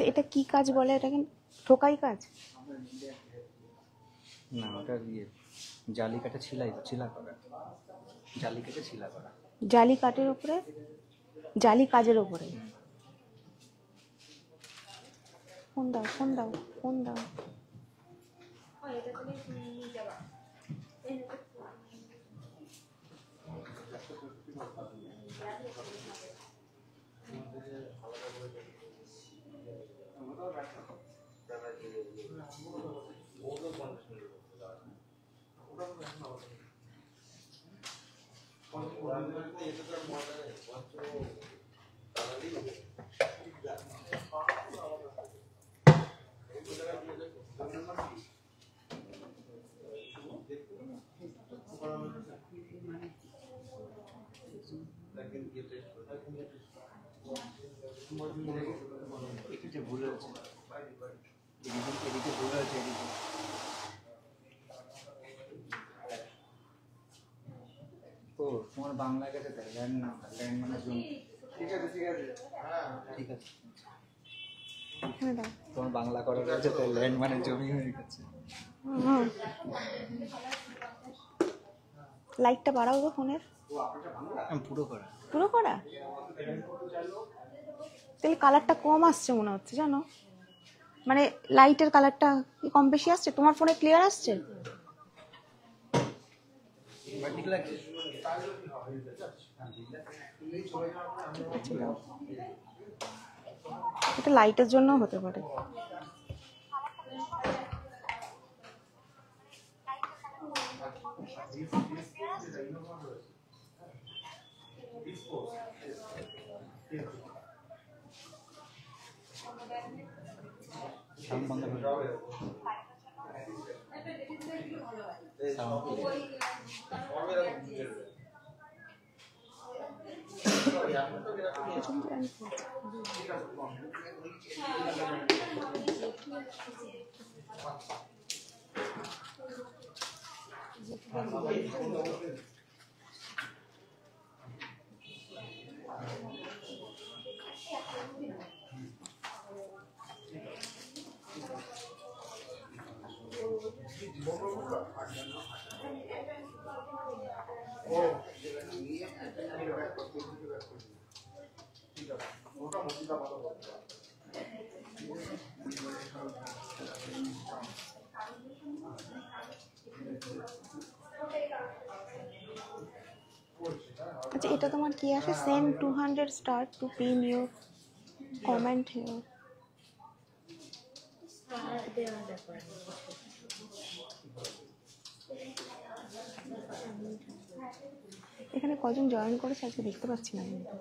এটা কি কাজ বলে? এটা কি ঠোকাই কাজ? না, ওটা দিয়ে জালি কাটে ছিলা করা। জালি কেটে ছিলা করা। জালি কাঠের উপরে, জালি কাজের উপরে। ফোন দাও, ফোন দাও, ফোন দাও। এদিকে ভুল হয়েছে, এদিকে ভুল হয়েছে, এদিকে। ও তোমার বাংলা গেছে তাই ল্যান্ড না, ল্যান্ড মানে জমি। ঠিক আছে, ঠিক আছে, ঠিক আছে। তোমার বাংলা করা রয়েছে তাই ল্যান্ড মানে জমি হয়ে গেছে। লাইটটা বাড়াও তো ফোনের। পুরো করা, পুরো করা। তাহলে কালারটা কম আসছে মনে হচ্ছে, জানো, মানে লাইটের কালারটা কি কম বেশি আসছে? তোমার ফোনে ক্লিয়ার আসছে? এটা লাইটের জন্য হতে পারে। আচ্ছা, এটা তোমার কি আসে? Send 200 star to pin your comment here. এখানে কজন জয়েন করেছে আজকে দেখতে পাচ্ছি না কিন্তু।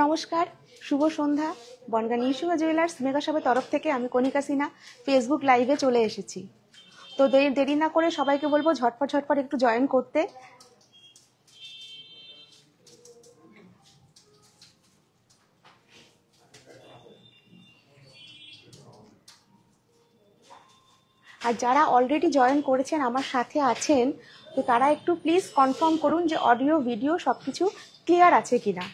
নমস্কার, শুভ সন্ধ্যা। বনগাঁ নিউ সুগা জুয়েলার্স মেগা শপের তরফ থেকে আমি কণিকা সিনহা ফেসবুক লাইভে চলে এসেছি। তো দেরি না করে সবাইকে বলবো ঝটপট একটু জয়েন করতে। আর যারা অলরেডি জয়েন করেছেন, আমার সাথে আছেন, তো তারা একটু প্লিজ কনফার্ম করুন যে অডিও ভিডিও সবকিছু ক্লিয়ার আছে কিনা।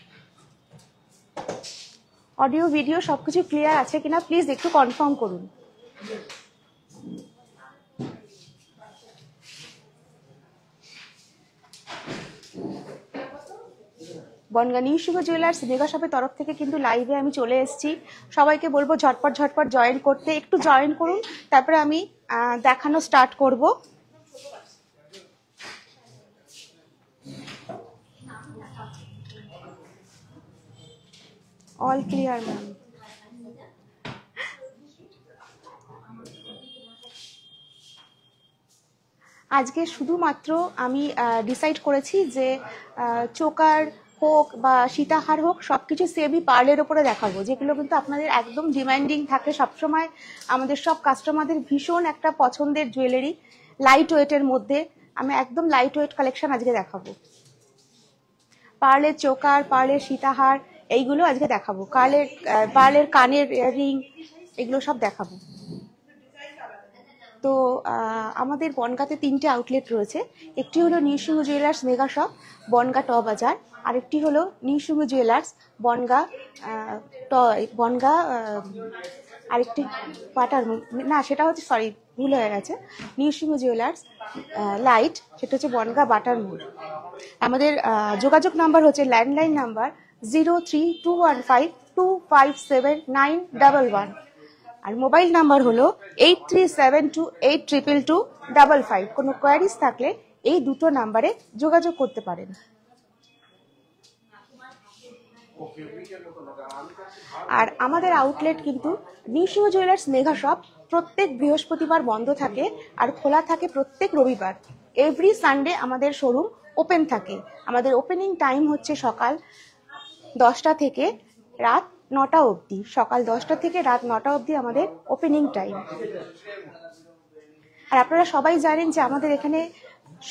অডিও ভিডিও সবকিছু ক্লিয়ার আছে কিনা প্লিজ একটু কনফার্ম করুন। বনগাঁ নিউ সুগা জুয়েলার্স মেগা শপের তরফ থেকে কিন্তু লাইভে আমি চলে এসেছি। সবাইকে বলবো ঝটপট জয়েন করতে। একটু জয়েন করুন, তারপরে আমি দেখানো স্টার্ট করব। All clear ma'am. আজকে শুধুমাত্র আমি ডিসাইড করেছি যে চোকার হোক বা সীতাহার হোক সবকিছু সেমি পার্লের ওপরে দেখাবো, যেগুলো কিন্তু আপনাদের একদম ডিমান্ডিং থাকে সবসময়। আমাদের সব কাস্টমারদের ভীষণ একটা পছন্দের জুয়েলারি, লাইট ওয়েটের মধ্যে। আমি একদম লাইট ওয়েট কালেকশন আজকে দেখাবো। পার্লের চোকার, পার্লের সীতাহার, এইগুলো আজকে দেখাবো। পার্লের কানের রিং, এগুলো সব দেখাবো। তো আমাদের বনগাঁতে 3টে আউটলেট রয়েছে। একটি হলো নিউসিংহ জুয়েলার্স মেগা শপ, বনগাঁ ট বাজার। আরেকটি হলো নিউসিংহ জুয়েলার্স বনগাঁ আরেকটি পাটার না, সেটা হচ্ছে সরি ভুল হয়ে গেছে, নিউসিংহ জুয়েলার্স লাইট, সেটা হচ্ছে বনগাঁ বাটার মোড়। আমাদের যোগাযোগ নাম্বার হচ্ছে ল্যান্ডলাইন নাম্বার 032152579111, আর মোবাইল নাম্বার হলো 8372822255। কোনো কোয়ারিজ থাকলে এই দুটো নাম্বারে যোগাযোগ করতে পারেন। আর আমাদের আউটলেট কিন্তু নিউসিংহ জুয়েলার্স মেগা শপ প্রত্যেক বৃহস্পতিবার বন্ধ থাকে আর খোলা থাকে প্রত্যেক রবিবার। এভরি সানডে আমাদের শোরুম ওপেন থাকে। আমাদের ওপেনিং টাইম হচ্ছে সকাল 10টা থেকে রাত 9টা অবধি। সকাল 10টা থেকে রাত 9টা অবধি আমাদের ওপেনিং টাইম। আর আপনারা সবাই জানেন যে আমাদের এখানে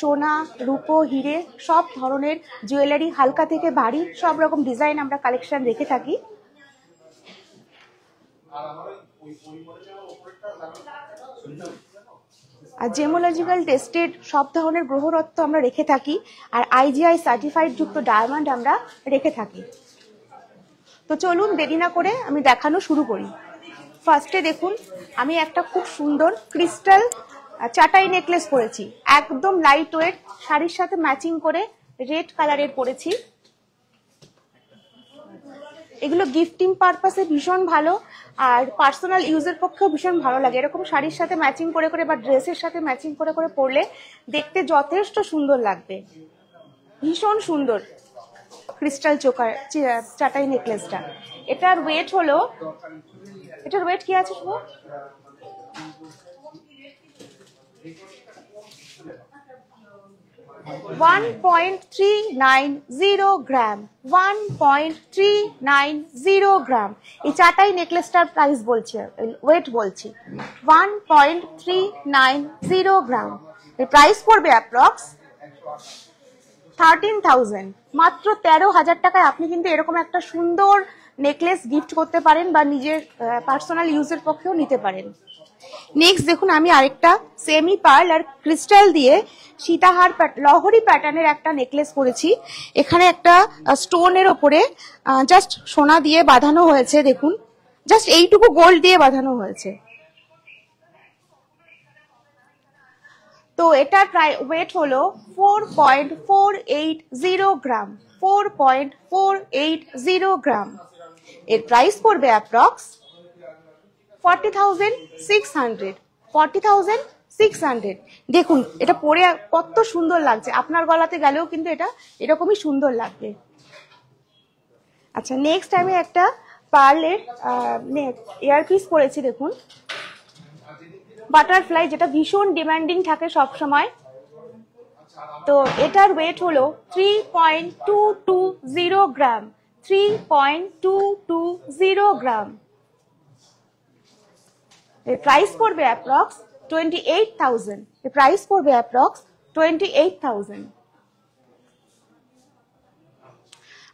সোনা, রূপো, হিরে সব ধরনের জুয়েলারি, হালকা থেকে ভারী সব রকম ডিজাইন আমরা কালেকশন রেখে থাকি। আর জেমোলজিক্যাল টেস্টেড সব ধরনের গ্রহরত্ন আমরা রেখে থাকি, আর IGI সার্টিফাইড যুক্ত ডায়মন্ড আমরা রেখে থাকি। তো চলুন দেরি না করে আমি দেখানো শুরু করি। ফার্স্টে দেখুন, আমি একটা খুব সুন্দর ক্রিস্টাল চাটাই নেকলেস পরেছি, একদম লাইট ওয়েট, শাড়ির সাথে ম্যাচিং করে রেড কালারের পরেছি। এগুলো গিফটিং পারপাসে ভীষণ ভালো, আর পার্সোনাল ইউজের পক্ষেও ভীষণ ভালো লাগে। এরকম শাড়ির সাথে ম্যাচিং করে করে বা ড্রেসের সাথে ম্যাচিং করে করে পরলে দেখতে যথেষ্ট সুন্দর লাগবে। ভীষণ সুন্দর ক্রিস্টাল চাটাই নেকলেসটা। এটার ওয়েট কি আছে শুভ? 1.390 গ্রাম। 1.390 গ্রাম এই চাটাই নেকলেসটার প্রাইস বলছি, ওয়েট বলছি 1.390 গ্রাম। এর প্রাইস পড়বে অ্যাপ্রক্স 13,000। মাত্র 13,000 টাকায় আপনি কিন্তু এরকম একটা সুন্দর নেকলেস গিফট করতে পারেন বা নিজের পার্সোনাল ইউজের পক্ষেও নিতে পারেন। নেক্সট দেখুন, আমি আরেকটা সেমি পার্ল আর ক্রিস্টাল দিয়ে সীতাহার লহরি প্যাটার্নের একটা নেকলেস করেছি। এখানে একটা স্টোনের ওপরে জাস্ট সোনা দিয়ে বাঁধানো হয়েছে, দেখুন জাস্ট এইটুকু গোল্ড দিয়ে বাঁধানো হয়েছে। তো এটার ওয়েট হলো 4.480 গ্রাম। 4.480 গ্রাম। এর প্রাইস পড়বে অ্যাপ্রক্স 40,600। 40,600। দেখুন এটা পরে কত সুন্দর লাগছে, আপনার গলাতে গেলেও কিন্তু এটা এরকমই সুন্দর লাগবে। আচ্ছা, নেক্সট আমি একটা পার্লের ইয়ারপিস পরেছি, দেখুন বাটারফ্লাই, যেটা ভীষণ ডিমান্ডিং থাকে সব সময়। তো এটার ওয়েট হলো 3.220 গ্রাম। 3.220 গ্রাম। এর প্রাইস পড়বে অ্যাপ্রক্স 28,000। এর প্রাইস পড়বে অ্যাপ্রক্স 28,000।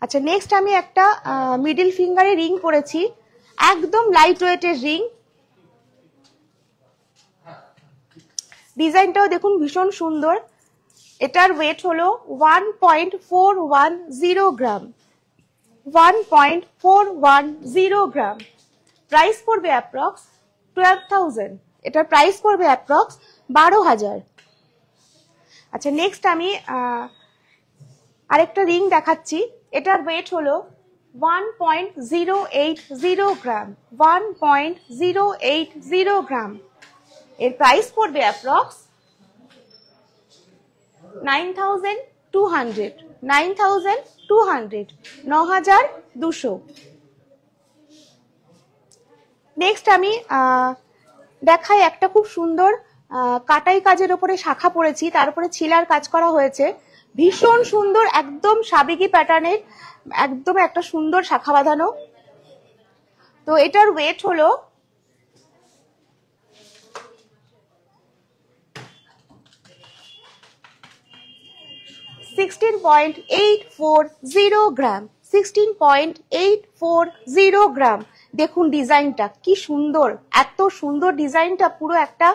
আচ্ছা, নেক্সট আমি একটা মিডল ফিঙ্গারে রিং পরেছি, একদম লাইট ওয়েটের রিং। ডিজাইনটাও দেখুন ভীষণ সুন্দর। এটার ওয়েট হলো 1.410 গ্রাম। 1.410 গ্রাম। প্রাইস পড়বে অ্যাপ্রক্স 12,000। এটার প্রাইস পড়বে অ্যাপ্রক্স 12,000। আচ্ছা, নেক্সট আমি আরেকটা রিং দেখাচ্ছি। এটার ওয়েট হলো 1.080 গ্রাম। 1.080 গ্রাম। এর প্রাইস পড়বে অ্যাপ্রক্স 9,200। 9,200। 9,200। নেক্সট আমি দেখাই একটা খুব সুন্দর কাটাই কাজের ওপরে শাখা পড়েছি, তার উপরে ছিলার কাজ করা হয়েছে, ভীষণ সুন্দর, একদম সাবেকি প্যাটার্নের, একদম একটা সুন্দর শাখা বাঁধানো। তো এটার ওয়েট হলো 1.080 16.840 গ্রাম, 16.840 গ্রাম। দেখুন ডিজাইনটা কি সুন্দর, এত সুন্দর ডিজাইনটা, পুরো একটা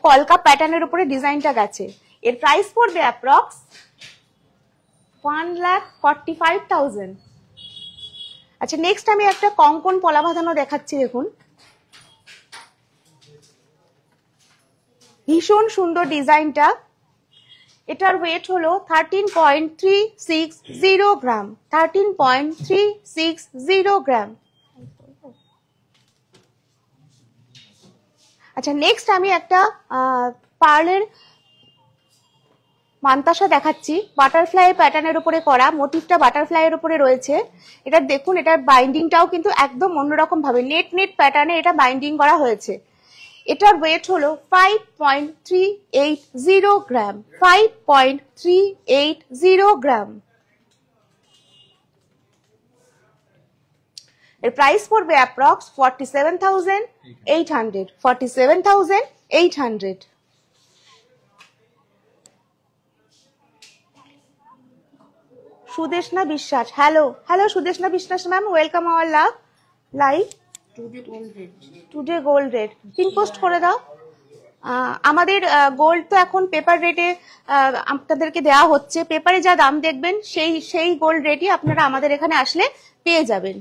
কলকা প্যাটার্নের উপরে ডিজাইনটা গেছে। এর প্রাইস পড়বে অ্যাপ্রক্স 1,45,000। আচ্ছা, নেক্সট আমি একটা কঙ্কন পলা বাঁধানো দেখাচ্ছি। দেখুন ভীষণ সুন্দর ডিজাইনটা। এটার ওয়েট হলো 13.360 গ্রাম, 13.360 গ্রাম। আচ্ছা, নেক্সট আমি একটা পার্লের মান্তাসা দেখাচ্ছি, বাটারফ্লাই প্যাটার্নের উপরে করা, মোটিভটা বাটারফ্লাইয়ের উপরে রয়েছে। এটা দেখুন, এটার বাইন্ডিংটাও কিন্তু একদম অন্যরকম ভাবে নেট নেট প্যাটার্নে এটা বাইন্ডিং করা হয়েছে। এটার ওয়েট হলো 5.380 গ্রাম, 5.380 গ্রাম। এর প্রাইস পড়বে অ্যাপ্রক্স 47,800, 47,800। সুদেশনা বিশ্বাস, হ্যালো সুদেশনা বিশ্বাস ma'am, welcome our live. Today gold rate pin post করে দাও। আমাদের গোল্ড তো এখন পেপার রেটে আপনাদেরকে দেওয়া হচ্ছে, পেপারে যা দাম দেখবেন সেই গোল্ড রেটই আপনারা আমাদের এখানে আসলে পেয়ে যাবেন।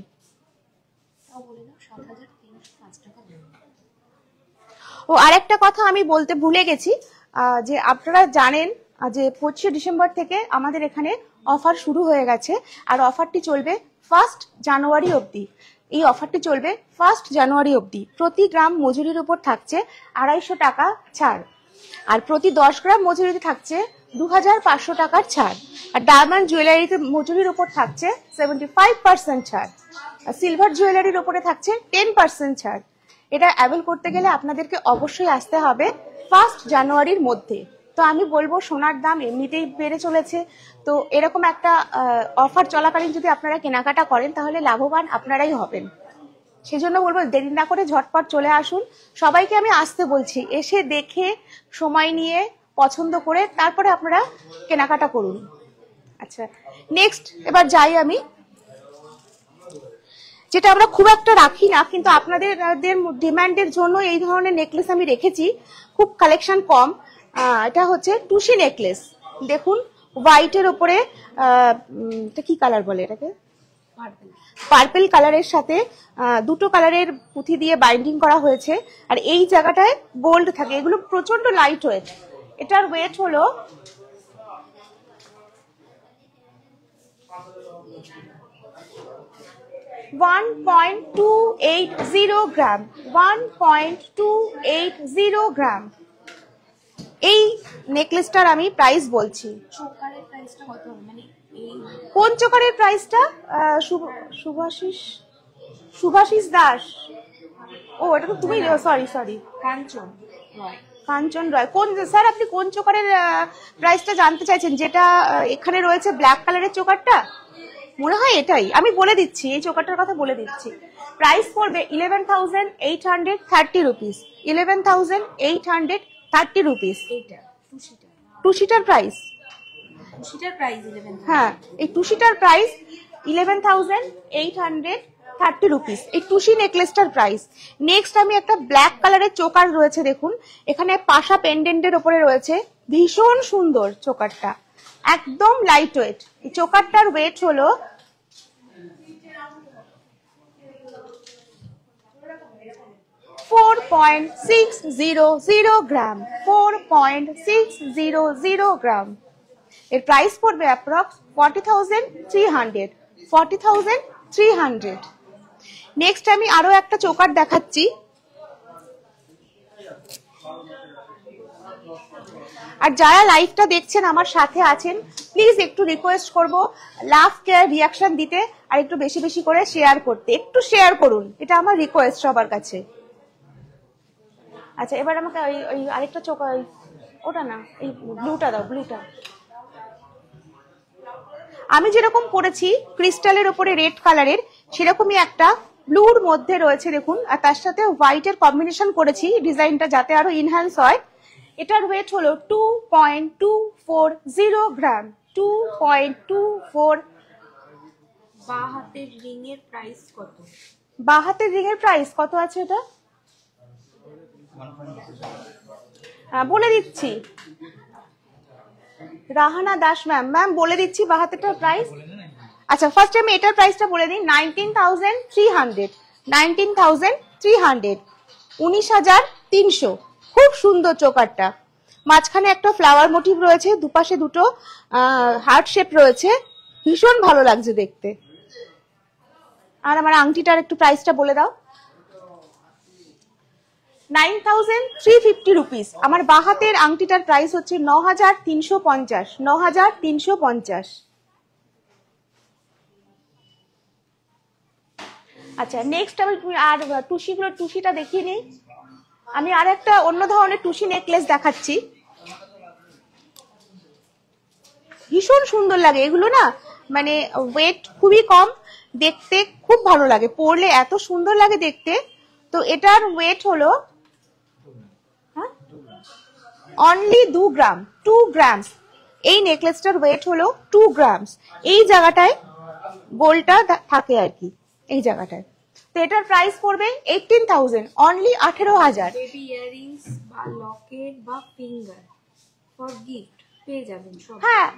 ও আরেকটা কথা আমি বলতে ভুলে গেছি, যে আপনারা জানেন যে 25শে ডিসেম্বর থেকে আমাদের এখানে অফার শুরু হয়ে গেছে, আর অফারটি চলবে 1 জানুয়ারি অবধি। এই অফারটি চলবে 1 জানুয়ারি অবধি। প্রতি গ্রাম মজুরির উপর থাকছে 250 টাকা ছাড়, আর প্রতি 10 গ্রাম মজুরিতে থাকছে 2500 টাকার ছাড়, আর ডায়মন্ড জুয়েলারিতে মজুরির উপর থাকছে 75% ছাড়, আর সিলভার জুয়েলারির উপরে থাকছে 10% ছাড়। এটা অ্যাভেল করতে গেলে আপনাদেরকে অবশ্যই আসতে হবে 1 জানুয়ারির মধ্যে। তো আমি বলবো সোনার দাম এমনিতেই বেড়ে চলেছে, তো এরকম একটা অফার চলাকালীন যদি আপনারা কেনাকাটা করেন তাহলে লাভবান আপনারাই হবেন। সেজন্য বলবো দেরি না করে ঝটপট চলে আসুন। সবাইকে আমি আসতে বলছি, এসে দেখে সময় নিয়ে পছন্দ করে তারপরে আপনারা কেনাকাটা করুন। আচ্ছা, নেক্সট এবার যাই আমি, যেটা আমরা খুব একটা রাখি না, কিন্তু আপনাদের ডিমান্ডের জন্য এই ধরনের নেকলেস আমি রেখেছি, খুব কালেকশন কম। এটা হচ্ছে টুসি নেকলেস। দেখুন হোয়াইটের ওপরে এটা কি কালার বলে এটাকে, পার্পল কালারের সাথে দুটো কালারের পুঁথি দিয়ে বাইন্ডিং করা হয়েছে, আর এই জায়গাটায় গোল্ড থাকে। এগুলো প্রচন্ড লাইট ওয়েট। এটার ওয়েট হলো 1.280 গ্রাম, 1.280 গ্রাম। এই নেকলেসটার আমি প্রাইস বলছি। কোন চোকারের প্রাইসটা? শুভাশিস দাস। ও এটা তো তুমি, সরি কাঞ্চন রয়। কোন স্যার, আপনি কোন চোকারের প্রাইসটা জানতে চাইছেন? যেটা এখানে রয়েছে ব্ল্যাক কালারের চোকারটা, মনে হয় এটাই। আমি বলে দিচ্ছি, এই চোকারটার কথা বলে দিচ্ছি। প্রাইস পড়বে 11,830 রুপিস, 11,830 রুপিস। টুসিটার প্রাইস, হ্যাঁ, এই টুসিটার প্রাইস 11,830 রুপিস, এই টুসি নেকলেসটার প্রাইস। নেক্সট আমি একটা ব্ল্যাক কালারের চোকার রয়েছে, দেখুন এখানে পাশা পেন্ডেন্টের উপরে রয়েছে, ভীষণ সুন্দর চোকারটা, একদম লাইট ওয়েট। এই চোকারটার ওয়েট হলো 4.600 গ্রাম, 4.600 গ্রাম। এর প্রাইস পড়বে অ্যাপ্রক্স 40,300, 40,300। নেক্সট আমি আরো একটা চোকার দেখাচ্ছি। আর যারা লাইভটা দেখছেন আমার সাথে আছেন, প্লিজ একটু রিকোয়েস্ট করব লাভ কেয়ার রিয়াকশন দিতে, আর একটু বেশি বেশি করে শেয়ার করতে। একটু শেয়ার করুন, এটা আমার রিকোয়েস্ট সবার কাছে। আচ্ছা, এবার আমাকে ওই আরেকটা চোকার, ওটা না, এই ব্লুটা দাও, ব্লুটা। আমি যেরকম করেছি ক্রিস্টালের উপরে রেড কালারের, সেরকমই একটা ব্লুর মধ্যে রয়েছে দেখুন, আর তার সাথে হোয়াইটের কম্বিনেশন করেছি ডিজাইনটা যাতে আরো ইনহ্যান্স হয়। এটার ওয়েট হলো 2.240 গ্রাম, 2.24। বাঁ হাতের রিং এর প্রাইস কত? বাঁ হাতের রিং এর প্রাইস কত আছে এটা বলে দিচ্ছি। রাহানা দাস ম্যাম, ম্যাম বলে দিচ্ছি বাঁ হাতেরটার প্রাইস। আচ্ছা ফার্স্ট আমি এটার প্রাইসটা বলে দিই, 19,300, 19,300, 19,300। খুব সুন্দর চোকারটা, মাঝখানে একটা ফ্লাওয়ার মোটিভ রয়েছে, দুপাশে দুটো হার্ট শেপ রয়েছে, ভীষণ ভালো লাগছে দেখতে। আর আমার আংটিটার একটু প্রাইসটা বলে দাও। 9,350 রুপিস। আমার বাঁ হাতের আংটিটার প্রাইস হচ্ছে 9,350, 9,350। আচ্ছা নেক্সট আমি আর টুসিটা দেখিয়ে নিই। আমি আর একটা অন্য ধরনের টুসি নেকলেস দেখাচ্ছি, ভীষণ সুন্দর লাগে এগুলো না, মানে ওয়েট খুবই কম, দেখতে খুব ভালো লাগে, পরলে এত সুন্দর লাগে দেখতে। তো এটার ওয়েট হলো অনলি 2 গ্রাম, 2 গ্রামস। এই নেকলেসটার ওয়েট হলো 2 গ্রামস। এই জায়গাটায় গোলটা থাকে আর কি, এই জায়গাটায়। তো এটার প্রাইস পড়বে 18,000, অনলি 18,000। বেবি ইয়াররিংস বা লকেট বা ফিঙ্গার ফর গিফট পেয়ে যাবেন সব। হ্যাঁ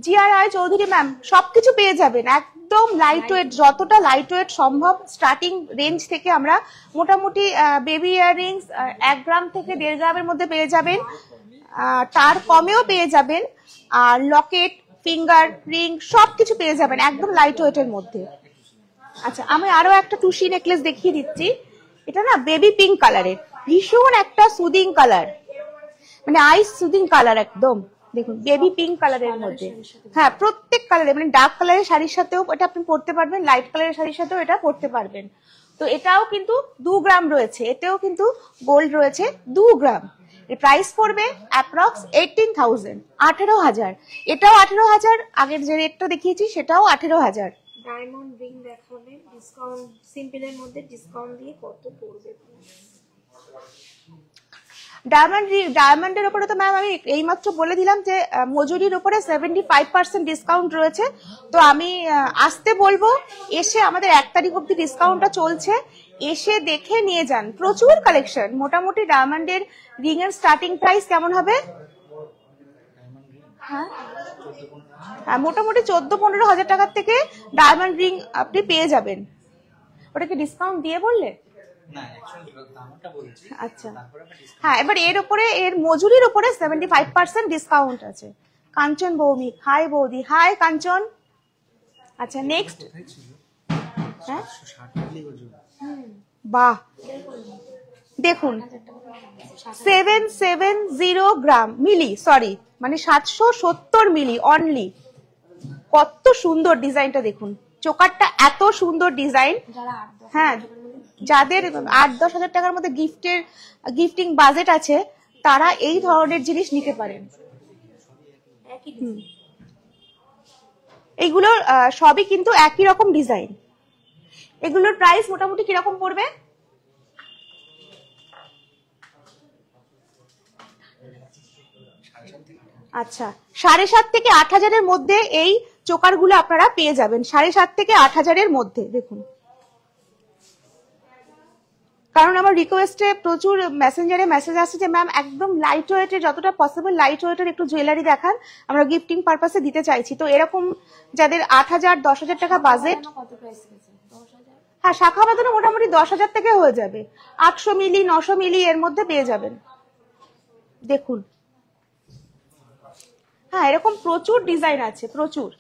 জিআরআই চৌধুরী ম্যাম সবকিছু পেয়ে যাবেন, একদম লাইট ওয়েট, যতটা লাইট ওয়েট সম্ভব স্টার্টিং রেঞ্জ থেকে আমরা মোটামুটি বেবি ইয়াররিংস 1 গ্রাম থেকে 1.5 গ্রামের মধ্যে পেয়ে যাবেন, তার কমেও পেয়ে যাবেন, আর লকেট ফিঙ্গার রিং সবকিছু পেয়ে যাবেন একদম লাইট ওয়েটের মধ্যে। আচ্ছা আমি আরো একটা টুসি নেকলেস দেখিয়ে দিচ্ছি, এটা না বেবি পিঙ্ক কালারের, ভীষণ একটা সুদিং কালার, মানে আইস সুদিং কালার একদম, দেখুন বেবি পিঙ্ক কালারের মধ্যে। হ্যাঁ প্রত্যেক কালারে, মানে ডার্ক কালারের শাড়ির সাথেও এটা আপনি পরতে পারবেন, লাইট কালারের শাড়ির সাথেও এটা পরতে পারবেন। তো এটাও কিন্তু 2 গ্রাম রয়েছে, এতেও কিন্তু গোল্ড রয়েছে 2 গ্রাম। এর প্রাইস পড়বে অ্যাপ্রক্স 18,000, 18,000। এটাও 18,000, আগের যে রেটটা দেখিয়েছি সেটাও 18,000। ডায়মন্ড রিং দেখাবেন, ডিসকাউন্ট সিম্পলের মধ্যে ডিসকাউন্ট দিয়ে কত পড়বে? ডায়মন্ডের উপরে তো ম্যাম আমি এইমাত্র বলে দিলাম যে মজুরির উপরে 75% ডিসকাউন্ট রয়েছে। তো আমি আসতে বলবো, এসে আমাদের 1 তারিখ অব্দি ডিসকাউন্টটা চলছে, এসে দেখে নিয়ে যান, প্রচুর কালেকশন। মোটামুটি ডায়মন্ডের রিং এর স্টার্টিং প্রাইস কেমন হবে? হ্যাঁ মোটামুটি 14-15 হাজার টাকার থেকে ডায়মন্ড রিং আপনি পেয়ে যাবেন। ওটাকে ডিসকাউন্ট দিয়ে বললে? আচ্ছা হ্যাঁ, এবার এর উপরে, এর মজুরির উপরে 75% ডিসকাউন্ট আছে। কাঞ্চন ভৌমিক, হাই বৌদি, হাই কাঞ্চন। আচ্ছা নেক্সট, হ্যাঁ বাহ দেখুন 770 গ্রাম মিলি, সরি মানে 770 মিলি অনলি। কত সুন্দর ডিজাইনটা দেখুন, চোকারটা এত সুন্দর ডিজাইন। হ্যাঁ যাদের 8-10 হাজার টাকার মধ্যে গিফটিং বাজেট আছে তারা এই ধরনের জিনিস নিতে পারেন। এইগুলোর সবই কিন্তু একই রকম ডিজাইন। এগুলোর প্রাইস মোটামুটি কিরকম পড়বে? আচ্ছা 7.5 থেকে 8,000 এর মধ্যে এই চোকারগুলো আপনারা পেয়ে যাবেন, 7.5 থেকে 8,000 এর মধ্যে। দেখুন, কারণ আমার রিকোয়েস্টে প্রচুর মেসেঞ্জারে মেসেজ আসছে যে ম্যাম একদম লাইট ওয়েটের, যতটা পসিবল লাইট ওয়েটের একটু জুয়েলারি দেখান, আমরা গিফটিং পারপাসে দিতে চাইছি। তো এরকম যাদের 8,000, 10,000 টাকা বাজেট, হ্যাঁ শাখা বাঁধানো মোটামুটি 10,000 থেকে হয়ে যাবে, 800 মিলি 900 মিলি এর মধ্যে পেয়ে যাবেন। দেখুন হ্যাঁ এরকম প্রচুর ডিজাইন আছে, প্রচুর।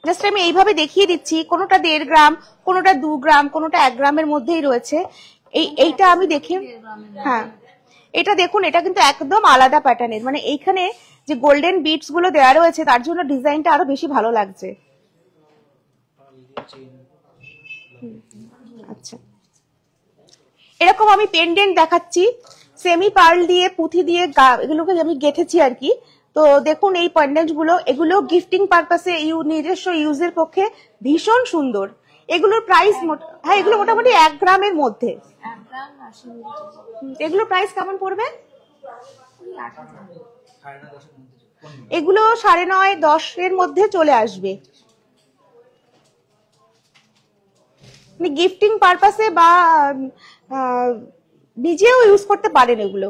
জাস্ট আমি এইভাবে দেখিয়ে দিচ্ছি, কোনোটা 1.5 গ্রাম, কোনোটা 2 গ্রাম, কোনোটা 1 গ্রামের মধ্যেই রয়েছে। এইটা আমি দেখি, হ্যাঁ এটা দেখুন, এটা কিন্তু একদম আলাদা প্যাটার্নের, মানে এইখানে যে গোল্ডেন বিটস গুলো দেওয়া রয়েছে তার জন্য ডিজাইনটা আরো বেশি ভালো লাগছে। আচ্ছা এরকম আমি পেন্ডেন্ট দেখাচ্ছি, সেমি পার্ল দিয়ে, পুঁথি দিয়ে এগুলোকে আমি গেঁথেছি আর কি। তো দেখুন এই পেন্ডেন্ট গুলো, এগুলো গিফটিং পারপাসে নিজস্ব ইউজের পক্ষে ভীষণ সুন্দর। এগুলোর প্রাইস হ্যাঁ এগুলো মোটামুটি 1 গ্রামের মধ্যে। 1 গ্রাম 80 মিলি। এগুলোর প্রাইস কেমন পড়বে? ওই 8 টাকা। সাড়ে না 10 এর মধ্যে কোন এগুলো 9.5 10 এর মধ্যে চলে আসবে। গিফটিং পারপাসে বা নিজেও ইউজ করতে পারেন এগুলো।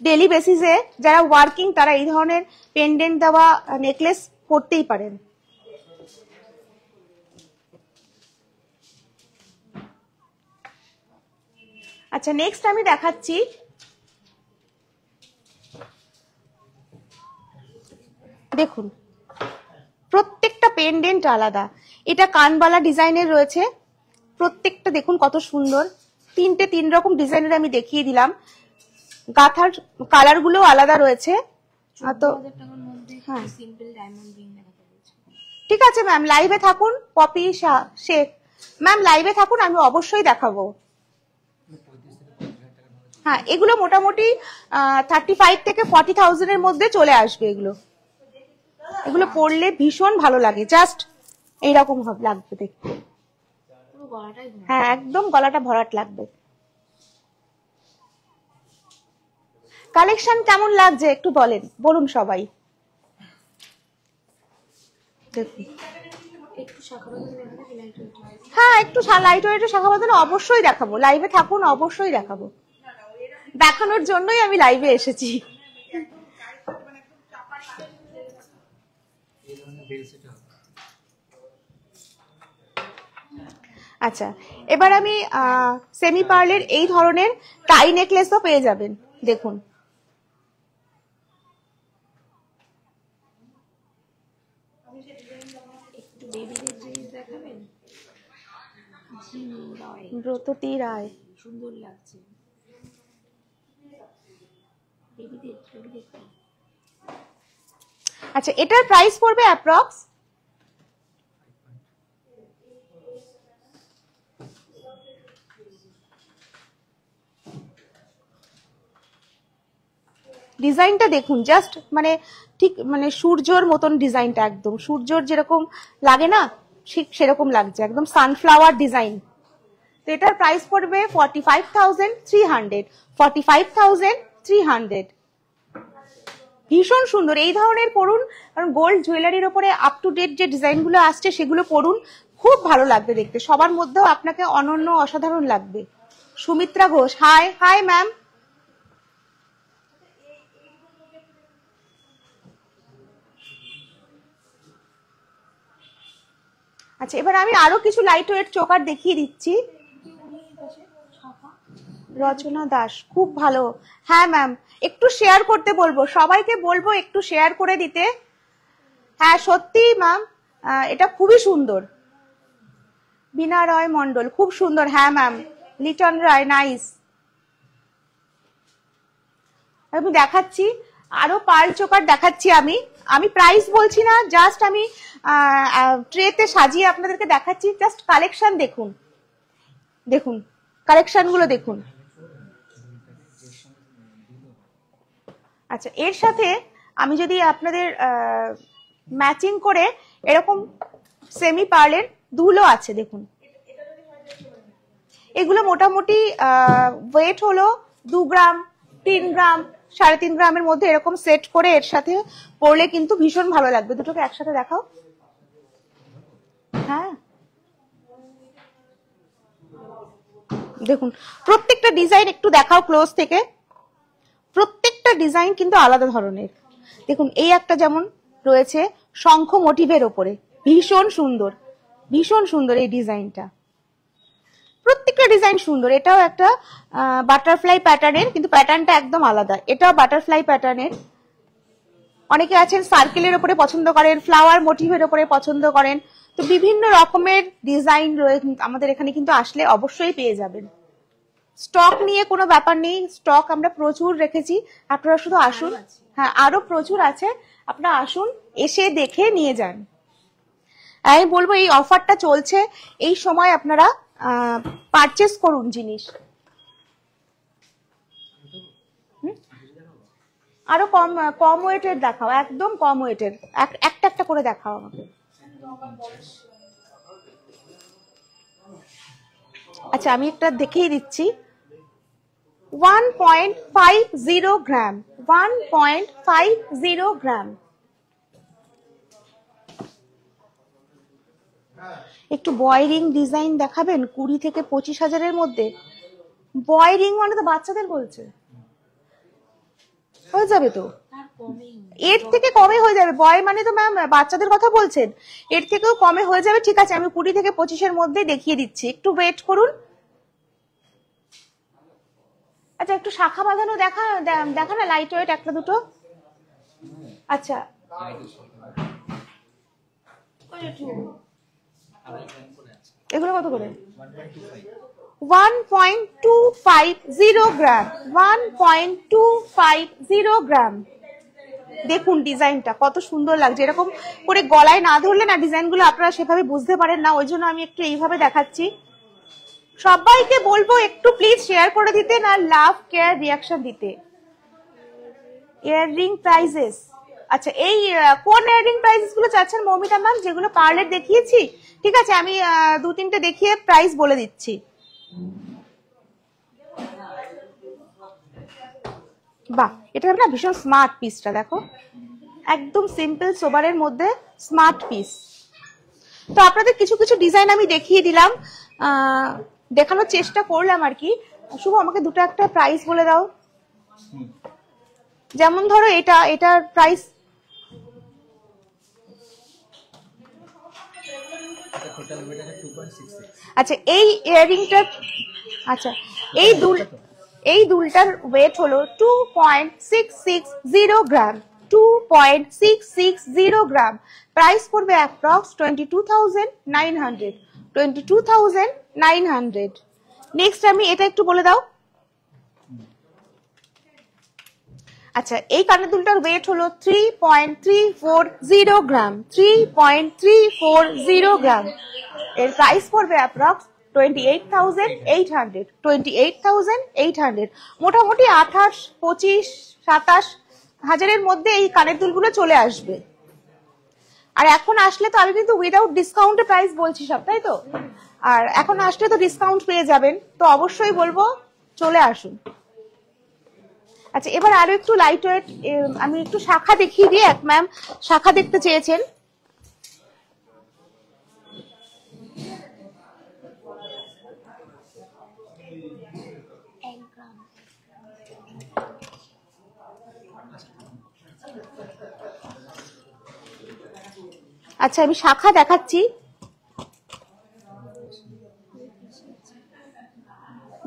ডেলি বেসিসে যারা ওয়ার্কিং তারা এই ধরনের পেন্ডেন্ট দেওয়া নেকলেস পরতেই পারেন। আচ্ছা নেক্সট আমি দেখাচ্ছি দেখুন প্রত্যেকটা পেন্ডেন্ট আলাদা। এটা কানবালা ডিজাইনের রয়েছে, প্রত্যেকটা দেখুন কত সুন্দর। 3 রকম ডিজাইনের আমি দেখিয়ে দিলাম। গাথার কালার গুলো আলাদা রয়েছে। তো 14,000 টাকার মধ্যে হ্যাঁ। সিম্পল ডায়মন্ড রিং দেখাতে বলছি। ঠিক আছে ম্যাম, লাইভে থাকুন। পপি শেখ ম্যাম লাইভে থাকুন, আমি অবশ্যই দেখাবো। হ্যাঁ এগুলো মোটামুটি 35 থেকে 40,000 এর মধ্যে চলে আসবে। এগুলো পরলে ভীষণ ভালো লাগে, জাস্ট এইরকম লাগবে দেখতে। পুরো গলাটাই ভরা। হ্যাঁ একদম গলাটা ভরাট লাগবে। কালেকশন কেমন লাগছে একটু বলুন সবাই। দেখুন একটু শাখা বাঁধানো দেখাবে লাইট ওয়েট। হ্যাঁ একটু লাইট ওয়েটের শাখা বাঁধানো অবশ্যই দেখাবো। লাইভে থাকুন, অবশ্যই দেখাবো। দেখানোর জন্যই আমি লাইভে এসেছি। এই ধরনের বেল সেট হবে। আচ্ছা এবার আমি সেমি পার্লের এই ধরনের টাই নেকলেসও পেয়ে যাবেন। দেখুন একটু বেবিদের জিনিস দেখাবেন। জিমি রয়, ব্রততী রায়। সুন্দর লাগছে। বেবিদের আচ্ছা এটার প্রাইস পড়বে অ্যাপ্রক্স ডিজাইনটা দেখুন, জাস্ট মানে ঠিক মানে সূর্যর মতন ডিজাইনটা, একদম সূর্যর যেরকম লাগে না ঠিক সেরকম লাগছে, একদম সানফ্লাওয়ার ডিজাইন। তো এটার প্রাইস পড়বে 45,300। 45,300 ভীষণ সুন্দর। এই ধরনের পরুন, কারণ গোল্ড জুয়েলারির ওপরে আপ টু ডেট যে ডিজাইনগুলো আসছে সেগুলো পরুন, খুব ভালো লাগবে দেখতে। সবার মধ্যেও আপনাকে অনন্য অসাধারণ লাগবে। Sumitra Ghosh, high hi ma'am. আচ্ছা এবার আমি আরো কিছু লাইট ওয়েট চোকার দেখিয়ে দিচ্ছি। রচনা দাস, খুব ভালো। হ্যাঁ ম্যাম একটু শেয়ার করতে বলবো, সবাইকে বলবো একটু শেয়ার করে দিতে। হ্যাঁ সত্যি ম্যাম এটা খুবই সুন্দর। বিনা রয় মন্ডল, খুব সুন্দর। হ্যাঁ ম্যাম লিটন রায়, নাইস। আমি দেখাচ্ছি আরো পার্ল চোকার দেখাচ্ছি। আমি প্রাইস বলছি না, জাস্ট আমি ট্রেতে সাজিয়ে আপনাদেরকে দেখাচ্ছি। জাস্ট কালেকশন দেখুন, দেখুন কালেকশন গুলো দেখুন। আচ্ছা এর সাথে আমি যদি আপনাদের ম্যাচিং করে এরকম সেমি পার্লের দুলও আছে দেখুন। এগুলো মোটামুটি ওয়েট হলো 2 গ্রাম 3 গ্রাম 3.5 গ্রামের মধ্যে এরকম সেট করে এর সাথে পরলে কিন্তু ভীষণ ভালো লাগবে। দুটোকে একসাথে দেখাও। হ্যাঁ দেখুন প্রত্যেকটা ডিজাইন একটু দেখাও ক্লোজ থেকে। প্রত্যেকটা ডিজাইন কিন্তু আলাদা ধরনের। দেখুন এই একটা যেমন রয়েছে শঙ্খ মোটিভের ওপরে, ভীষণ সুন্দর, ভীষণ সুন্দর এই ডিজাইনটা। প্রত্যেকটা ডিজাইন সুন্দর। এটাও একটা বাটারফ্লাই প্যাটার্নের, কিন্তু প্যাটার্নটা একদম আলাদা। এটাও বাটারফ্লাই প্যাটার্নের। অনেকে আছেন সার্কেলের ওপরে পছন্দ করেন, ফ্লাওয়ার মোটিভের ওপরে পছন্দ করেন। তো বিভিন্ন রকমের ডিজাইন রয়েছে আমাদের এখানে, কিন্তু আসলে অবশ্যই পেয়ে যাবেন। স্টক নিয়ে কোনো ব্যাপার নেই, স্টক আমরা প্রচুর রেখেছি, আপনারা শুধু আসুন। হ্যাঁ আরো প্রচুর আছে, আপনারা আসুন, এসে দেখে নিয়ে যান। আমি বলবো এই অফারটা চলছে, এই সময় আপনারা পারচেস করুন জিনিস। আরো কম ওয়েটের দেখাও, একদম কম ওয়েটের একটা একটা করে দেখাও আমাকে। আচ্ছা আমি একটা দেখিয়ে দিচ্ছি, 1.50 গ্রাম, 1.50 গ্রাম। একটু বয়রিং ডিজাইন দেখাবেন 20 থেকে 25,000-এর মধ্যে? বয়রিং মানে তো বাচ্চাদের বলছে, হয়ে যাবে তো, তার কমেই এর থেকে কমে হয়ে যাবে। বয় মানে তো ম্যাম বাচ্চাদের কথা বলছেন, এর থেকেও কমে হয়ে যাবে। ঠিক আছে আমি 20 থেকে 25-এর মধ্যে দেখিয়ে দিচ্ছি, একটু ওয়েট করুন। আচ্ছা একটু শাখা বাঁধানো দেখা না, লাইট ওয়েট একটা দুটো। আচ্ছা এগুলো কত করে? 1.250 গ্রাম, 1.250 গ্রাম। দেখুন ডিজাইনটা কত সুন্দর লাগছে, এরকম করে গলায় না ধরলে না ডিজাইনগুলো আপনারা সেভাবে বুঝতে পারেন না, ওই জন্য আমি একটু এইভাবে দেখাচ্ছি। সবাইকে বলবো একটু প্লিজ শেয়ার করে দিতে, না লাভ কেয়ার রিয়াকশন দিতে। ইয়াররিং প্রাইজেস, আচ্ছা এই কোন ইয়াররিং প্রাইজেস গুলো চাচ্ছেন মৌমিতা ম্যাম? যেগুলো পার্লের দেখিয়েছি, ঠিক আছে আমি 2-3টে দেখিয়ে প্রাইস বলে দিচ্ছি। বাহ, এটা না ভীষণ স্মার্ট পিসটা, দেখো একদম সিম্পল সোবারের মধ্যে স্মার্ট পিস। তো আপনাদের কিছু কিছু ডিজাইন আমি দেখিয়ে দিলাম, দেখানোর চেষ্টা করলাম আর কি। শুভ আমাকে দুটো একটা প্রাইস বলে দাও। যেমন ধরো এটার প্রাইস আচ্ছা এই ইয়াররিংটার, আচ্ছা এই দুলটার ওয়েট হলো 2.660 গ্রাম, 2.660 গ্রাম। প্রাইস পড়বে অ্যাপ্রক্স 22,900, 22,900। নেক্সট আমি এটা একটু বলে দাও। আচ্ছা এই কানের দুলটার ওয়েট হলো 3.340 গ্রাম, 3.340 গ্রাম। এর প্রাইস পড়বে অ্যাপ্রক্স 28,800, 28,800। মোটামুটি 28, 25, 27 হাজারের মধ্যে এই কানের দুলগুলো চলে আসবে। আর এখন আসলে তো আমি কিন্তু উইদাউট ডিসকাউন্টে প্রাইস বলছি সব, তাই তো? আর এখন আসলে তো ডিসকাউন্ট পেয়ে যাবেন, তো অবশ্যই বলবো চলে আসুন। আচ্ছা এবার আরো একটু লাইট ওয়েট, আমি একটু শাখা দেখিয়ে দিই। এক ম্যাম শাখা দেখতে চেয়েছেন, আচ্ছা আমি শাখা দেখাচ্ছি।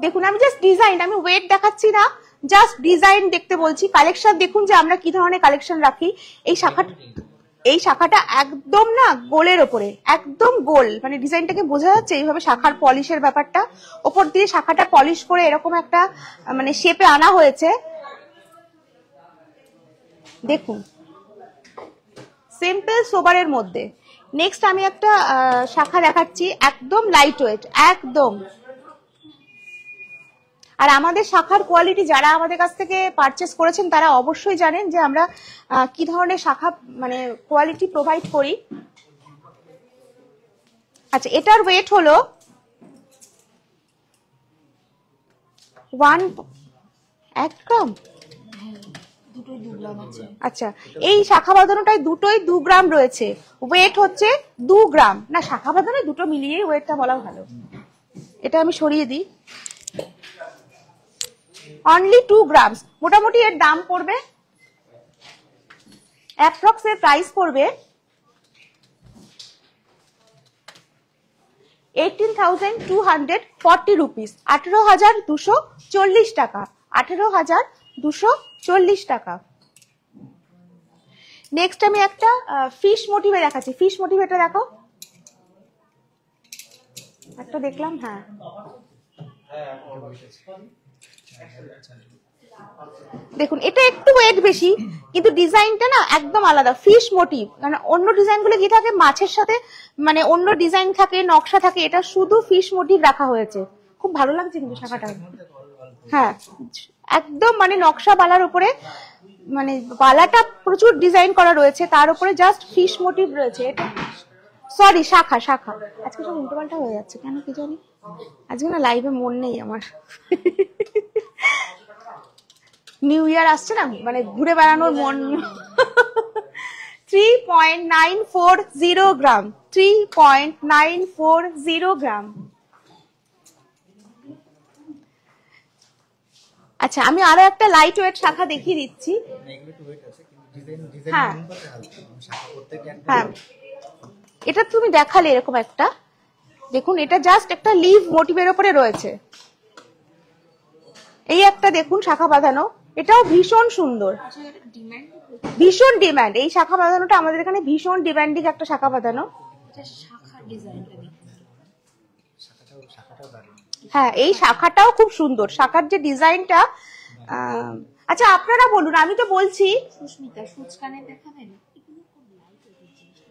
দেখুন আমি জাস্ট ডিজাইন, আমি ওয়েট দেখাচ্ছি না, জাস্ট ডিজাইন দেখতে বলছি। কালেকশন দেখুন যে আমরা কি ধরনের কালেকশন রাখি। এই শাখাটা একদম না গোলের ওপরে, একদম গোল, মানে ডিজাইনটাকে বোঝা যাচ্ছে এইভাবে শাখার পলিশের ব্যাপারটা, ওপর দিয়ে শাখাটা পলিশ করে এরকম একটা মানে শেপে আনা হয়েছে। দেখুন সিম্পল সোবারের মধ্যে। নেক্সট আমি একটা শাখা দেখাচ্ছি, একদম লাইট ওয়েট, একদম। আর আমাদের শাখার কোয়ালিটি যারা আমাদের কাছ থেকে পারচেস করেছেন তারা অবশ্যই জানেন যে আমরা কি ধরনের শাখা মানে কোয়ালিটি প্রোভাইড করি। আচ্ছা এটার ওয়েট হলো 1 গ্রাম। দুটোই 2 গ্রাম আছে। আচ্ছা এই শাখা বাঁধানোটায় দুটোই 2 গ্রাম রয়েছে, ওয়েট হচ্ছে 2 গ্রাম। না শাখা বাঁধানো দুটো মিলিয়ে ওয়েটটা বলা ভালো। এটা আমি সরিয়ে দিই, অনলি 2 গ্রাম। মোটামুটি এর দাম পড়বে অ্যাপ্রক্স, এর প্রাইস পড়বে 18,240 রুপিস, 18,240 টাকা, 18,240 টাকা। নেক্সট আমি একটা ফিশ মোটিভে দেখাচ্ছি। ফিশ মোটিভ এটা দেখো, একটা দেখলাম, হ্যাঁ দেখুন এটা একটু ওয়েট বেশি কিন্তু ডিজাইনটা না একদম আলাদা, ফিশ মোটিভ। মানে অন্য ডিজাইন গুলো কি থাকে মাছের সাথে মানে অন্য ডিজাইন থাকে, নকশা থাকে, এটা শুধু ফিশ মোটিভ রাখা হয়েছে। খুব ভালো লাগছে কিন্তু শাখাটা, হ্যাঁ একদম মানে নকশা বালার উপরে, মানে বালাটা প্রচুর ডিজাইন করা রয়েছে, তার উপরে জাস্ট ফিশ মোটিভ রয়েছে। এটা সরি শাখা, শাখা আজকে সব উল্টোপাল্টা হয়ে যাচ্ছে কেন কি জানি। আজকে না লাইভে মন নেই আমার। নিউ ইয়ার আসছে না, মানে ঘুরে বেড়ানোর মন। 3.940 গ্রাম, 3.940 গ্রাম। আচ্ছা, আমি আরো একটা লাইট ওয়েট শাখা দেখিয়ে দিচ্ছি। হ্যাঁ হ্যাঁ, এটা তুমি দেখালে এরকম একটা, দেখুন এটা জাস্ট একটা লিভ মোটিভের উপরে রয়েছে। এই একটা দেখুন শাখা বাঁধানো, এটাও ভীষণ সুন্দর, ভীষণ ডিমান্ড। এই শাখা বাঁধানোটা আমাদের এখানে ভীষণ ডিমান্ডিং একটা শাখা বাঁধানো। হ্যাঁ, এই শাখাটাও খুব সুন্দর, শাখার যে ডিজাইনটা। আচ্ছা আপনারা বলুন, আমি তো বলছি। সুস্মিতা সুচকানে দেখাবেন?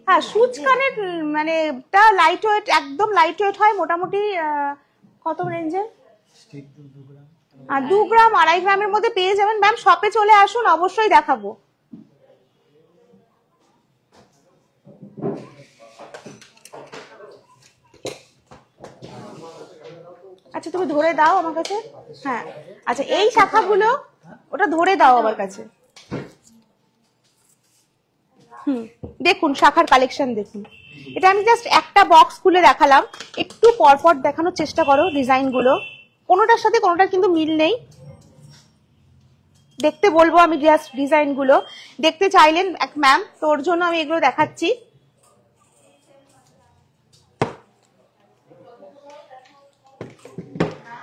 হ্যাঁ, সুচকানের মানে টা লাইট ওয়েট, একদম লাইট ওয়েট হয় মোটামুটি। কত রেঞ্জে? 2 গ্রাম 2.5 গ্রামের মধ্যে পেয়ে যাবেন। ম্যাম শপে চলে আসুন, অবশ্যই দেখাবো। আচ্ছা তুমি ধরে দাও আমার কাছে। হ্যাঁ আচ্ছা, এই শাখাগুলো ওটা ধরে দাও আমার কাছে। দেখুন শাখার কালেকশন দেখুন। এটা আমি জাস্ট একটা বক্স খুলে দেখালাম, একটু পরপর দেখানোর চেষ্টা করো ডিজাইন গুলো। কোনোটার সাথে কোনোটার কিন্তু মিল নেই। দেখতে বলবো আমি জাস্ট ডিজাইন গুলো দেখতে চাইলেন এক ম্যাম, তোর জন্য আমি এগুলো দেখাচ্ছি।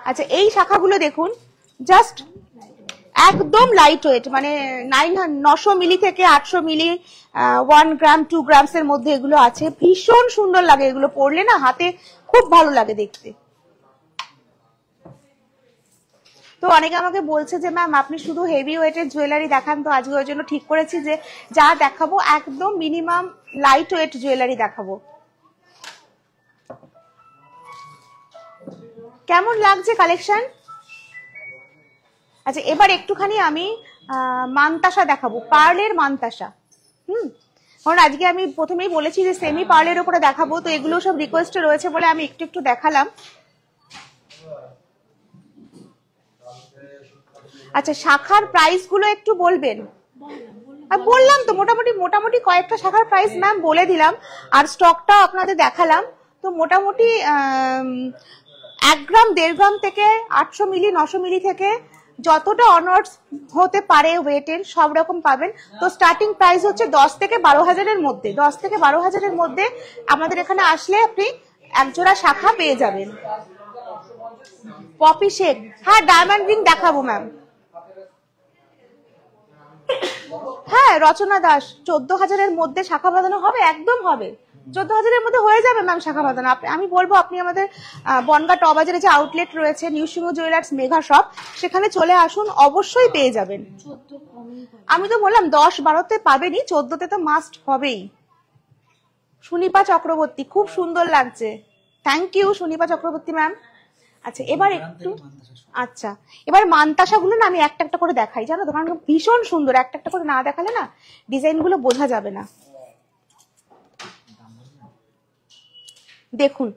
আচ্ছা এই শাখাগুলো দেখুন, জাস্ট একদম লাইট ওয়েট, মানে 900 মিলি থেকে 800 মিলি, 1 গ্রাম 2 গ্রামস এর মধ্যে এগুলো আছে। ভীষণ সুন্দর লাগে এগুলো পরলে না, হাতে খুব ভালো লাগে দেখতে। তো অনেকে আমাকে বলছে যে ম্যাম আপনি শুধু হেভি ওয়েটের জুয়েলারি দেখান, তো আজকে ওই জন্য ঠিক করেছি যে যা দেখাবো একদম মিনিমাম লাইট ওয়েট জুয়েলারি দেখাবো। কেমন লাগছে কালেকশন? আচ্ছা এবার একটুখানি আমি মানতাসা দেখাবো, পার্লের মানতাসা। কারণ আজকে আমি প্রথমেই বলেছি যে সেমি পার্লের উপরে দেখাবো, তো এগুলো সব রিকোয়েস্টে রয়েছে বলে আমি একটু একটু দেখালাম। আচ্ছা শাখার প্রাইস গুলো একটু বলবেন? বললাম তো মোটামুটি কয়েকটা শাখার প্রাইস ম্যাম বলে দিলাম, আর স্টকটাও আপনাদের দেখালাম। তো মোটামুটি 1 গ্রাম 1.5 গ্রাম থেকে 800 মিলি 900 মিলি থেকে যতটা অনার্স হতে পারে ওয়েটের সব রকম পাবেন। তো স্টার্টিং প্রাইস হচ্ছে 10 থেকে 12,000-এর মধ্যে, 10 থেকে 12,000-এর মধ্যে আমাদের এখানে আসলে আপনি একজোড়া শাখা পেয়ে যাবেন। পপি শেক, হ্যাঁ ডায়মন্ড রিং দেখাবো ম্যাম। হ্যাঁ রচনা দাস, 14,000-এর মধ্যে শাখা বাঁধানো হবে, একদম হবে। 14,000-এর মধ্যে হয়ে যাবে ম্যাম শাখা বাঁধানো। আমি বলবো আপনি আমাদের বনগাঁ টবাজারে যে আউটলেট রয়েছে নিউ সিংহ জুয়েলার্স মেগা শপ, সেখানে চলে আসুন, অবশ্যই পেয়ে যাবেন। আমি তো বললাম 10-12-তে পাবেনই, 14-তে তো মাস্ট হবেই। সুনিপা চক্রবর্তী, খুব সুন্দর লাগছে, থ্যাংক ইউ সুনিপা চক্রবর্তী ম্যাম। আচ্ছা এবার একটু, আচ্ছা এবার মানতাসা গুলো না আমি একটা একটা করে দেখাই, জানো তো, কারণ ভীষণ সুন্দর, একটা একটা করে না দেখালে না ডিজাইন গুলো বোঝা যাবে না। দেখুন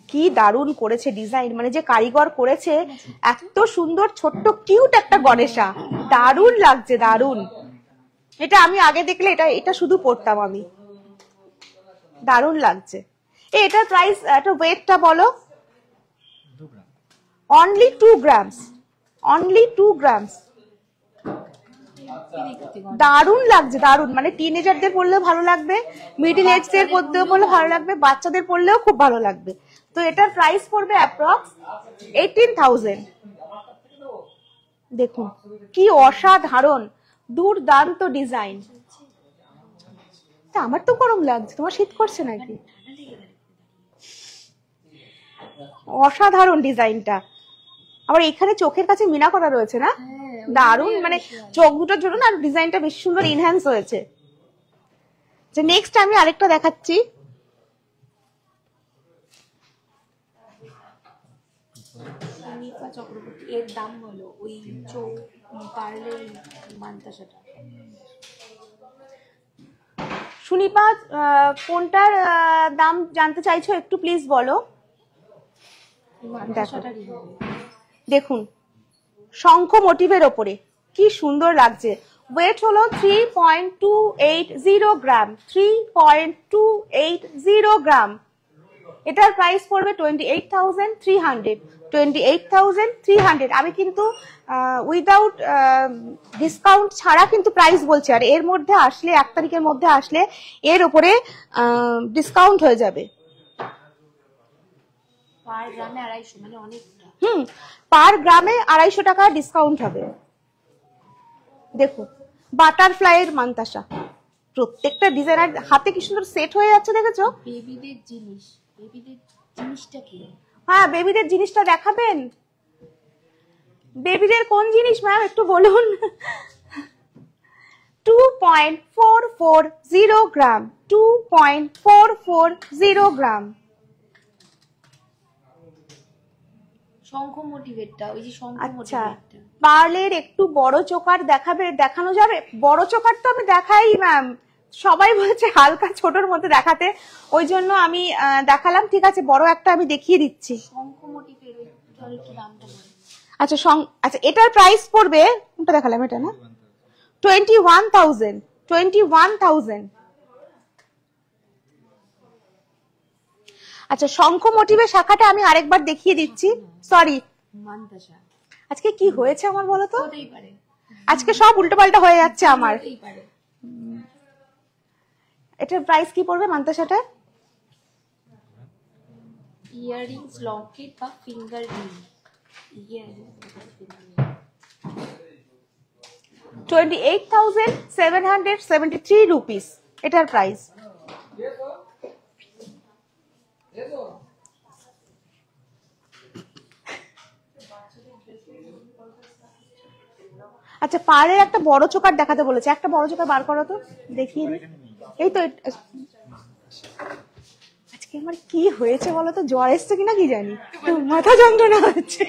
কি দারুণ করেছে ডিজাইন, মানে যে কারিগর করেছে, এত সুন্দর ছোট্ট কিউট একটা গণেশা, দারুণ লাগছে, দারুণ। এটা আমি আগে দেখলে এটা শুধু পড়তাম আমি, দারুণ লাগছে। এটার প্রাইস, একটা ওয়েটটা বলো। Only 2 grams, only 2 grams. দারুণ লাগছে, দারুণ, মানে টিনেজারদের পড়লেও ভালো লাগবে, মিডল এজদের পড়তেও পড়লে ভালো লাগবে, বাচ্চাদের পড়লেও খুব ভালো লাগবে। তো এটার প্রাইস পড়বে অ্যাপ্রক্স 18,000। দেখুন কি অসাধারণ, দুর্দান্ত ডিজাইন। আমার তো গরম লাগছে, তোমার শীত করছে নাকি? অসাধারণ ডিজাইনটা। আবার এখানে চোখের কাছে মিনা করা রয়েছে না, দারুণ, মানে চোখ দুটোর জন্য না ডিজাইনটা বেশি সুন্দর ইনহ্যান্স হয়েছে। যে নেক্সট আমি আরেকটা দেখাচ্ছি। এর দাম হলো ওই পার্লের মানতাসাটা। সুনিপা কোনটার দাম জানতে চাইছো একটু প্লিজ বলো। মাদ্রাসাটারই হবে। দেখুন শঙ্খ মোটিভের ওপরে কি সুন্দর লাগছে। ওয়েট হলো 3.280 গ্রাম, 3.280 গ্রাম। এটার প্রাইস পড়বে 28,300, 28,300। আমি কিন্তু উইদাউট ডিসকাউন্ট ছাড়া কিন্তু প্রাইস বলছি, আর এর মধ্যে আসলে 1 তারিখের মধ্যে আসলে এর উপরে ডিসকাউন্ট হয়ে যাবে। পার গ্রামে 250, মানে অনেকটা। পার গ্রামে 250 টাকা ডিসকাউন্ট হবে। দেখুন বাটারফ্লাইয়ের মান্তাসা, প্রত্যেকটা ডিজাইনার হাতে কি সুন্দর সেট হয়ে যাচ্ছে, দেখেছো? বেবিদের জিনিস, বেবিদের জিনিসটা কি? হ্যাঁ, বেবিদের জিনিসটা দেখাবেন। বেবিদের কোন জিনিস ম্যাম একটু বলুন। 2.440 গ্রাম, 2.440 গ্রাম। শঙ্খ মোটিভেটটা, ওই যে শঙ্খ আচ্ছা, মোটিভেটটা। পার্লের একটু বড় চোকার দেখানো যাবে? বড় চোকার তো আমি দেখাই ম্যাম, সবাই বলছে হালকা ছোটর মধ্যে দেখাতে, ওই জন্য আমি দেখালাম। ঠিক আছে, বড় একটা আমি দেখিয়ে দিচ্ছি। শঙ্খ মোটিভের ওই একটু দামটা বলো। আচ্ছা আচ্ছা, এটার প্রাইস পড়বে, কোনটা দেখালাম এটা না, 21,000, 21,000। আচ্ছা, শঙ্খ মোটিভের শাখাটা আমি আরেকবার দেখিয়ে দিচ্ছি। সরি, মান্তাসা আজকে কি হয়েছে আমার বলো তো, হতেই পারে, আজকে সব উল্টোপাল্টা হয়ে যাচ্ছে আমার। হতেই পারে। এটার প্রাইস কি পড়বে মান্তাসাটা? ইয়াররিংস, লকেট বা ফিঙ্গার রিং, 28,773 রুপিস এটার প্রাইস। আচ্ছা, পাড়ের একটা বড় চোকার দেখাতে বলেছে, একটা বড় চোকার বার করো তো, দেখিয়ে দিই। এই তো আজকে আমার কি হয়েছে বলো তো, জ্বর এসছে কিনা কি জানি, মাথা যন্ত্রণা হচ্ছে।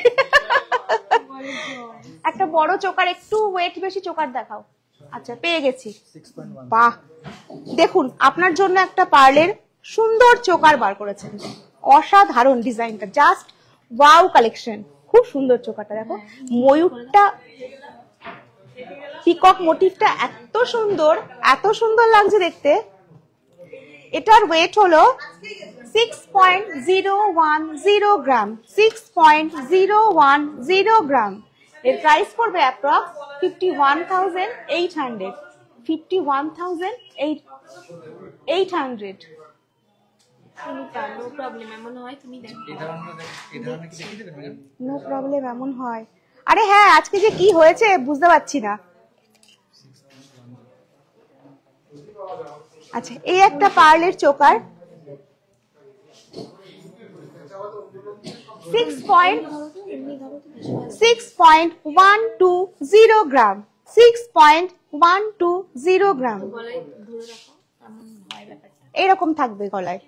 একটা বড় চোকার, একটু ওয়েট বেশি চোকার দেখাও। আচ্ছা, পেয়ে গেছি। বাহ, দেখুন আপনার জন্য একটা পার্লের সুন্দর চোকার বার করেছেন, অসাধারণ ডিজাইনটা, জাস্ট ওয়াও কালেকশন। খুব সুন্দর চোকারটা, দেখো ময়ূরটা, পিকক মোটিভটা এত সুন্দর লাগছে দেখতে। এটার ওয়েট হলো 6.010 গ্রাম, 6.010 গ্রাম। এর প্রাইস পড়বে অ্যাপ্রক্স 51,800, 51,800। নো প্রবলেম, এমন হয় তুমি দেখো। নো প্রবলেম, এমন হয়। আরে হ্যাঁ, আজকে যে কি হয়েছে বুঝতে পারছি না। আচ্ছা, এই একটা পার্লের চোকার, 6.120 গ্রাম, 6.120 গ্রাম। গলায় ধরে রাখো, এমন হয় ব্যাপারটা। এরকম থাকবে গলায়।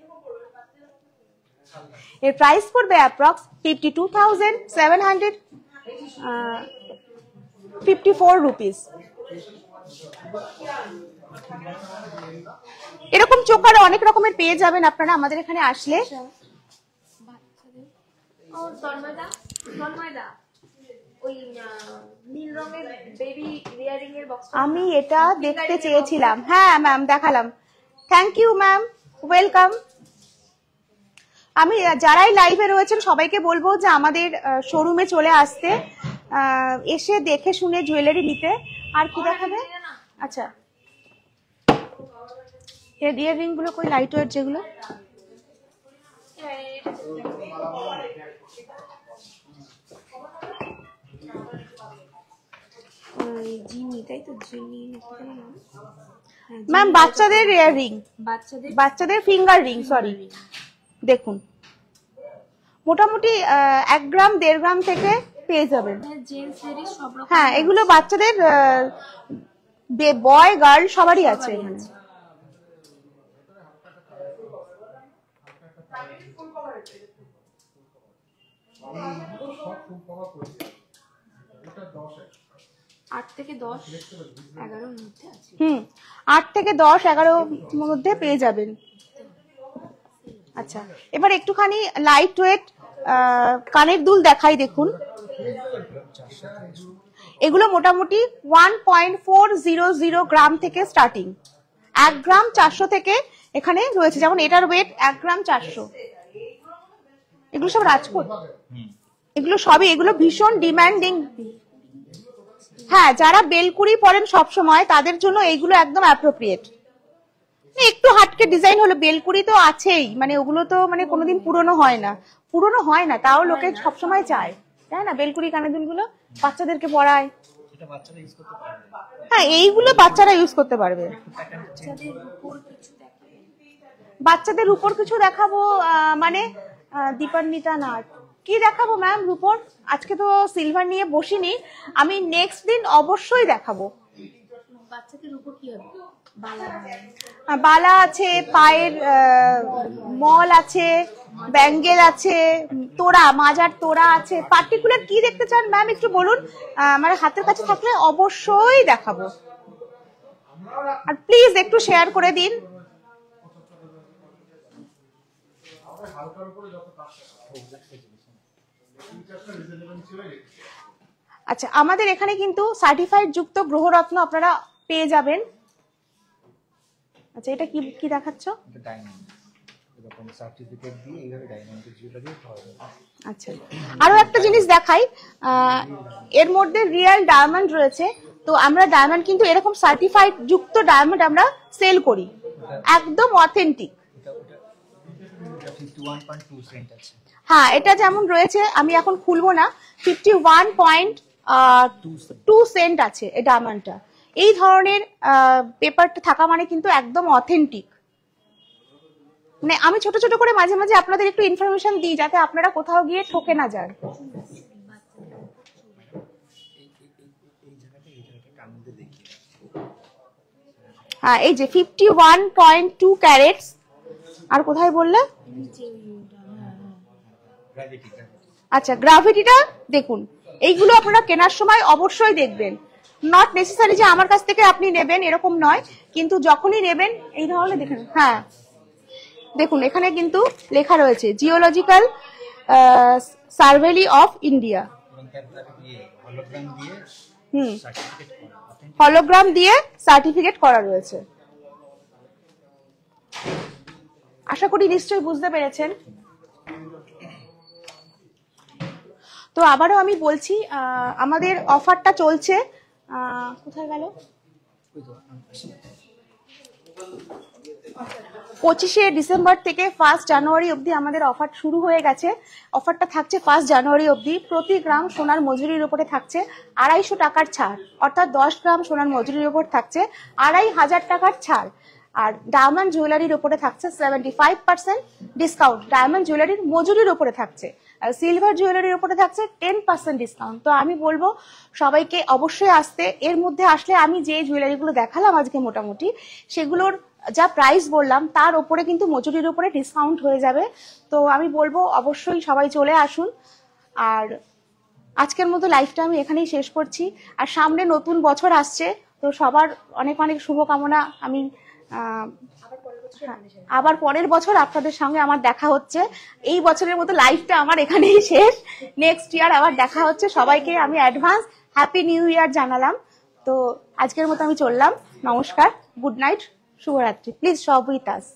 এর প্রাইস পড়বে অ্যাপ্রক্স 52,754 রুপিস। এরকম চোকার অনেক রকমের পেয়ে যাবেন আপনারা আমাদের এখানে আসলে। ও তন্ময়দা, ওই নীল রঙের বেবি ইয়ারিং এর বক্স আমি এটা দেখতে চেয়েছিলাম। হ্যাঁ ম্যাম, দেখালাম। Thank you ma'am, welcome. আমি যারাই লাইভে রয়েছেন সবাইকে বলবো যে আমাদের শোরুমে চলে আসতে, এসে দেখে শুনে জুয়েলারি নিতে। আর কি দেখাবে? আচ্ছা, ইয়াররিং গুলো কই, লাইট ওয়েট যেগুলো। জিনি, তাই তো, জিনি ম্যাম, বাচ্চাদের ইয়াররিং, বাচ্চাদের ফিঙ্গার রিং, সরি। দেখুন মোটামুটি 1 গ্রাম 1.5 গ্রাম থেকে পেয়ে যাবেন। হ্যাঁ, এগুলো বাচ্চাদের, বয় গার্ল সবারই আছে এখানে। আট থেকে 10, 11 মধ্যে আছে। 8 থেকে 10, 11 মধ্যে পেয়ে যাবেন। আচ্ছা, এবার একটুখানি লাইট ওয়েট কানের দুল দেখাই, দেখুন এগুলো মোটামুটি 1.400 গ্রাম থেকে স্টার্টিং। 1 গ্রাম 400 থেকে এখানে রয়েছে, যেমন এটার ওয়েট 1 গ্রাম 400। এগুলো সব রাজকোট, এগুলো সবই, এগুলো ভীষণ ডিমান্ডিং। হ্যাঁ, যারা বেলকুড়ি পরেন সব সময় তাদের জন্য এইগুলো একদম অ্যাপ্রোপ্রিয়েট। একটু হাটকে ডিজাইন হলো, বেলকুড়ি তো আছেই, মানে ওগুলো তো মানে কোনোদিন পুরনো হয় না, তাও লোকে সবসময় চায়, তাই না? বেলকুড়ি কানের দুলগুলো বাচ্চাদেরকে পরায়। হ্যাঁ, এইগুলো বাচ্চারা ইউজ করতে পারবে। বাচ্চাদের উপর কিছু দেখাবো, মানে দীপান্বিতা নাট কি দেখাবো ম্যাম? রূপোর আজকে তো সিলভার নিয়ে বসিনি, আমি নেক্সট দিন অবশ্যই দেখাবো। বাচ্চাদের উপর কি হবে? বালা আছে, পায়ের মল আছে, ব্যাঙ্গেল আছে, তোড়া, মাজার তোড়া আছে। পার্টিকুলার কি দেখতে চান ম্যাম একটু বলুন, আমার হাতের কাছে থাকলে অবশ্যই দেখাবো। আর প্লিজ একটু শেয়ার করে দিন। আচ্ছা, আমাদের এখানে কিন্তু সার্টিফাইড যুক্ত গ্রহরত্ন আপনারা পেয়ে যাবেন। আচ্ছা, এটা কি কি দেখাচ্ছ? আচ্ছা, আরো একটা জিনিস দেখাই, এর মধ্যে রিয়েল ডায়মন্ড রয়েছে। তো আমরা ডায়মন্ড কিন্তু এরকম সার্টিফাইড যুক্ত ডায়মন্ড আমরা সেল করি, একদম অথেন্টিক। হ্যাঁ, এটা যেমন রয়েছে, আমি এখন খুলবো না, 51.2 সেন্ট আছে এই ডায়মন্ডটা। এই ধরনের পেপারটা থাকা মানে কিন্তু একদম অথেন্টিক। মানে আমি ছোট ছোট করে মাঝে মাঝে আপনাদের একটু ইনফরমেশন দিই, যাতে আপনারা কোথাও গিয়ে ঠকে না যান। হ্যাঁ, এই যে 51.2 ক্যারেটস। আর কোথায় বললে? আচ্ছা, গ্রাভিটিটা দেখুন। এইগুলো আপনারা কেনার সময় অবশ্যই দেখবেন। নট নেসেসারি যে আমার কাছ থেকে আপনি নেবেন এরকম নয়, কিন্তু যখনই নেবেন এই ধরনের দেখেন। হ্যাঁ, দেখুন এখানে কিন্তু লেখা রয়েছে geological survey of India. Hologram দিয়ে সার্টিফিকেট করা রয়েছে। আশা করি নিশ্চয়ই বুঝতে পেরেছেন। তো আবারও আমি বলছি, আমাদের অফারটা চলছে। কোথায় গেল? 25শে ডিসেম্বর থেকে 1 জানুয়ারি অবধি আমাদের অফার শুরু হয়ে গেছে। অফারটা থাকছে 1 জানুয়ারি অবধি। প্রতি গ্রাম সোনার মজুরির উপরে থাকছে 250 টাকার ছাড়, অর্থাৎ 10 গ্রাম সোনার মজুরির উপর থাকছে 2500 টাকার ছাড়। আর ডায়মন্ড জুয়েলারির উপরে থাকছে 75% ডিসকাউন্ট। ডায়মন্ড জুয়েলারির মজুরির উপরে থাকছে। আর সিলভার জুয়েলারির উপরে থাকছে 10% ডিসকাউন্ট। তো আমি বলবো সবাইকে অবশ্যই আসতে। এর মধ্যে আসলে আমি যে জুয়েলারিগুলো দেখালাম আজকে মোটামুটি, সেগুলোর যা প্রাইস বললাম তার উপরে কিন্তু মজুরির উপরে ডিসকাউন্ট হয়ে যাবে। তো আমি বলবো অবশ্যই সবাই চলে আসুন। আর আজকের মতো লাইভটা আমি এখানেই শেষ করছি। আর সামনে নতুন বছর আসছে, তো সবার অনেক অনেক শুভকামনা। আমি আবার পরের বছর আপনাদের সঙ্গে আমার দেখা হচ্ছে। এই বছরের মতো লাইফটা আমার এখানেই শেষ। নেক্সট ইয়ার আবার দেখা হচ্ছে। সবাইকে আমি অ্যাডভান্স হ্যাপি নিউ ইয়ার জানালাম। তো আজকের মতো আমি চললাম। নমস্কার, গুড নাইট, শুভরাত্রি। প্লিজ সব উইথ আস।